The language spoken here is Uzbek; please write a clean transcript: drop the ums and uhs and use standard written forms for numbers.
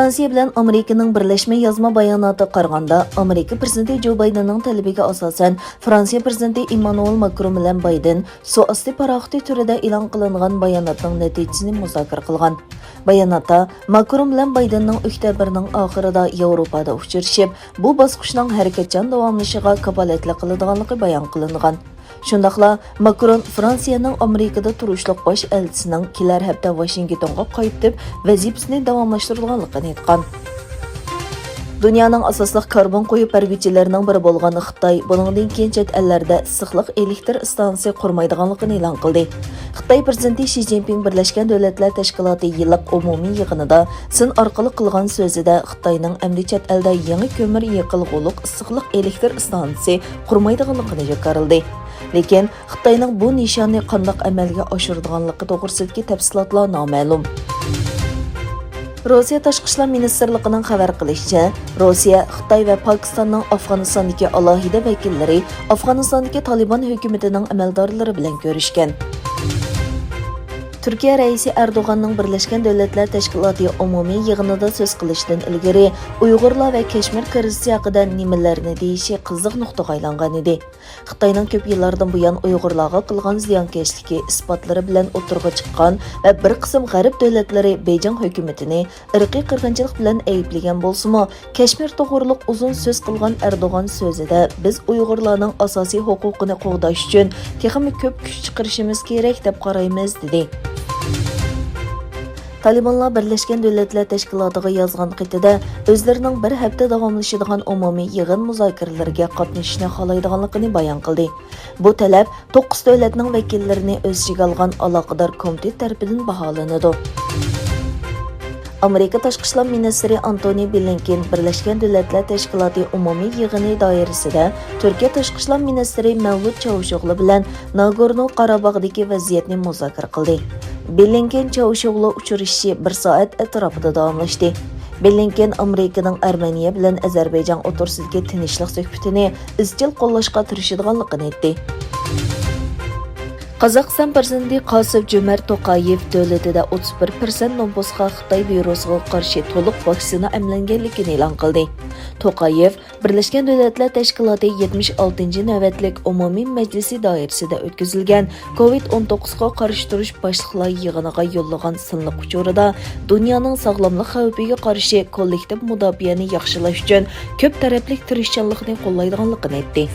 Fransiya bilan Amerikaning birlashma yozma bayonoti qaraganda, Amerika prezidenti Jo Baydenning talabiga asosan Fransiya prezidenti Emmanuel Macron bilan Bayden suvosti paraxoti turida e'lon qilingan bayonotning natijasini muzokara qilgan. Bayonotda Macron bilan Baydenning oktyabrning oxirida Yevropada uchrashib, bu bosqichning harakatchan davomlashishiga kafolatlik qiladiganligi bayon qilingan. Shundaqla Macron Fransiyaning Amerikada turishliq bosh elchisining kelar hafta Washingtonga qaytib, vazifasini davomlashtirganligini aytgan. Dunyoning asosliq karbon qo'yib beruvchilarining biri bo'lgan Xitoy buningdan keyin chet ellarda issiqlik elektr stansiyasi qurmaydiganligini e'lon qildi. Xitoy prezidenti Xi Jinping Birlashgan Davlatlar Tashkiloti yillik umumiy yig'inida sin orqali qilgan so'zida Xitoyning amdi chet elda yangi ko'mir yiqilg'uliq issiqlik elektr stansiyasi qurmaydiganligini yo'qarildi. Lekin Xitoyning bu nishonni qanday amalga oshiradiganligi to'g'risidagi tafsilotlar noma'lum. Rossiya Tashqi ishlar ministrligining xabar qilishicha, Rossiya, Xitoy va Pokistonning Afg'onistondagi alohida vakillari Afg'onistondagi Taliban hukumatining amaldorlari bilan ko'rishgan. Turkiya raisi Erdo'g'anning Birlashgan Davlatlar Tashkiloti umumiy yig'inida so'z qilishdan ilgari Uyg'urlar va Kashmir krizi haqida nimalarni deyishi qiziq nuqtaga aylangan edi. Xitoyning ko'p yillardan buyon Uyg'urlarga qilgan ziyonkashligi isbotlari bilan o'tirg'a chiqqan va bir qism g'arb davlatlari Beyjing hukumatini irqiy qirg'inchilik bilan ayblagan bo'lsa-mu, Kashmir to'g'riliq uzun so'z qilgan Erdo'g'an so'zida biz Uyg'urlarning asosiy huquqini qo'g'dash uchun texnik ko'p kuch chiqarishimiz kerak deb qaraymiz dedi. Talibanlar Birlashgan Davlatlar Tashkilotiga yozgan xatida o'zlarining bir hafta davomlashadigan umumiy yig'in muzokaralariga qatnashishni xohlaydiganligini bayon qildi. Bu talab 9 davlatning vakillarini o'z ichiga olgan aloqador komitet tomonidan baholanadi. Amerika Tashqi ishlar ministri Antony Blinken Birlashgan Davlatlar Tashkiloti umumiy yig'ini doirasida Turkiya Tashqi ishlar ministri Mevlut Çavuşoğlu bilan Nagorno-Qarabog'dagi vaziyatni muzokara qildi. Blinken Çavuşoğlu uchrashishi 1 soat atrofida davomlashdi. Blinken Amerikaning Armeniya bilan Ozarbayjon o'rtasidagi tinchlik suhbatini izchil qo'llashga tirishadiganligini aytdi. Qozog'iston prezidenti Qosim-Jo'mart To'qayev davlatida 31% nopusga Xitoy virusiga qarshi to'liq vaksina emlanganligini e'lon qildi. To'qayev Birlashgan Davlatlar Tashkiloti 76-navbatlik umumiy majlisi doirasida o'tkazilgan COVID-19 ga qarshi turish boshliqlar yig'iniga yo'llagan sinliq uchurida dunyoning sog'lomlik xavfiga qarshi kollektiv mudofaani yaxshilash uchun ko'p tarafli tirishchanlikni qo'llaydiganligini aytdi.